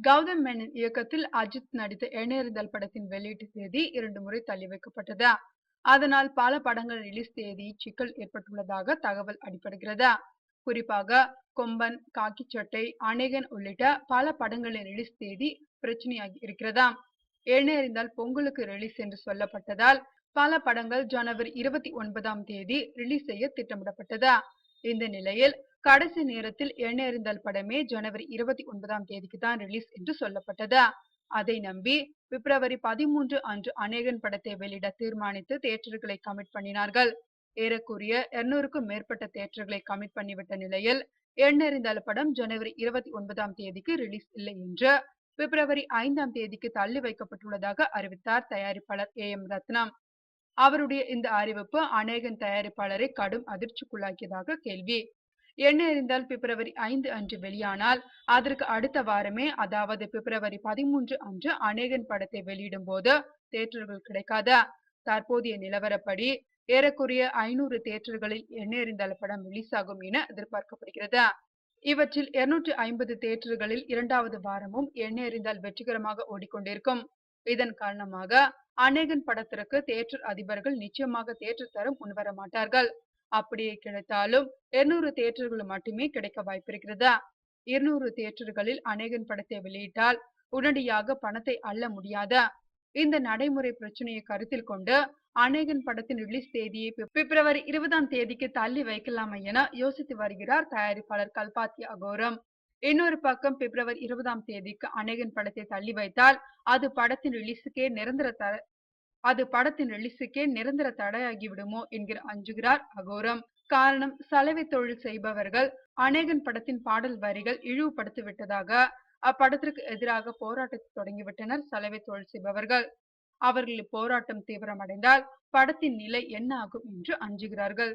கௌதம் மேனன் இயக்கத்தில் அஜித் நடித்த எண்ணெறிதழ் படத்தின் வெளியீட்டு தேதி 2 முறை தள்ளி வைக்கப்பட்டது. அதனால் பல படங்கள் ரிலீஸ் தேதி சிக்கல் ஏற்பட்டுள்ளதாக தகவல் அடிபடுகிறது. குறிப்பாக கொம்பன், காக்கி சட்டை, அநேகன் உள்ளிட்ட பல படங்களின் ரிலீஸ் தேதி பிரச்சனையாகி இருக்கிறதாம். எண்ணெறிந்தால் பொங்கலுக்கு ரிலீஸ் என்று சொல்லப்பட்டதால் பல படங்கள் ஜனவரி 29ஆம் தேதி ரிலீஸ் செய்ய திட்டமிடப்பட்டது. இந்த நிலையில் கடைசி நேரத்தில் எண்ணெறிந்தால் படமே ஜனவரி 29ஆம் தேதிக்கு தான் ரிலீஸ் என்று சொல்லப்பட்டது. அதை நம்பி பிப்ரவரி 13 அன்று அநேகன் படத்தை வெளியிட தீர்மானித்து தியேட்டர்களை கமிட் பண்ணினார்கள். ஏறக்குறைய 200க்கும் மேற்பட்ட தியேட்டர்களை கமிட் பண்ணிவிட்ட நிலையில் எண்ணெறிந்தால் படம் ஜனவரி 29ஆம் தேதிக்கு ரிலீஸ் இல்லை என்று பிப்ரவரி 5ஆம் தேதிக்கு தள்ளி வைக்கப்பட்டுள்ளதாக அறிவித்தார் தயாரிப்பாளர் AM ரத்னம். அவருடைய இந்த அறிவிப்பு அநேகன் தயாரிப்பாளரை கடும் அதிர்ச்சிக்குள்ளாக்கியதாக கேள்வி. எண்ணெறிந்தால் பிப்ரவரி 5 அன்று வெளியானால் அதற்கு அடுத்த வாரமே, அதாவது பிப்ரவரி 13 அன்று அநேகன் படத்தை வெளியிடும் போது தியேட்டர்கள் கிடைக்காது. தற்போதைய நிலவரப்படி ஏறக்குறைய 500 தியேட்டர்களில் எண்ணெறிந்தால் படம் ரிலீஸ் ஆகும் என எதிர்பார்க்கப்படுகிறது. இவற்றில் 250 தியேட்டர்களில் 2வது வாரமும் எண்ணெறிந்தால் வெற்றிகரமாக ஓடிக்கொண்டிருக்கும். இதன் காரணமாக அநேகன் படத்திற்கு தியேட்டர் அதிபர்கள் நிச்சயமாக தியேட்டர் தர முன்வர மாட்டார்கள். அப்படியே கிடைத்தாலும் 200 தியேட்டர்கள் மட்டுமே கிடைக்க வாய்ப்பிருக்கிறது. 200 தியேட்டர்களில் அநேகன் படத்தை வெளியிட்டால் உடனடியாக பணத்தை அள்ள முடியாது. இந்த நடைமுறை பிரச்சனையை கருத்தில் கொண்டு அநேகன் படத்தின் ரிலீஸ் தேதியை பிப்ரவரி 20ஆம் தேதிக்கு தள்ளி வைக்கலாமா என யோசித்து வருகிறார் தயாரிப்பாளர் கல்பாத்தி அகோரம். இன்னொரு பக்கம் பிப்ரவரி 20ஆம் தேதிக்கு அநேகன் படத்தை தள்ளி வைத்தால் அது படத்தின் ரிலீஸுக்கே நிரந்தர தடையாகிவிடுமோ என்கிற அஞ்சுகிறார் அகோரம். காரணம், சலவை தொழில் செய்பவர்கள் அநேகன் படத்தின் பாடல் வரிகள் இழிவுபடுத்தி விட்டதாக அப்படத்திற்கு எதிராக போராட்டத்தை தொடங்கிவிட்டனர் சலவை தொழில் செய்பவர்கள். அவர்களின் போராட்டம் தீவிரமடைந்தால் படத்தின் நிலை என்ன ஆகும் என்று அஞ்சுகிறார்கள்.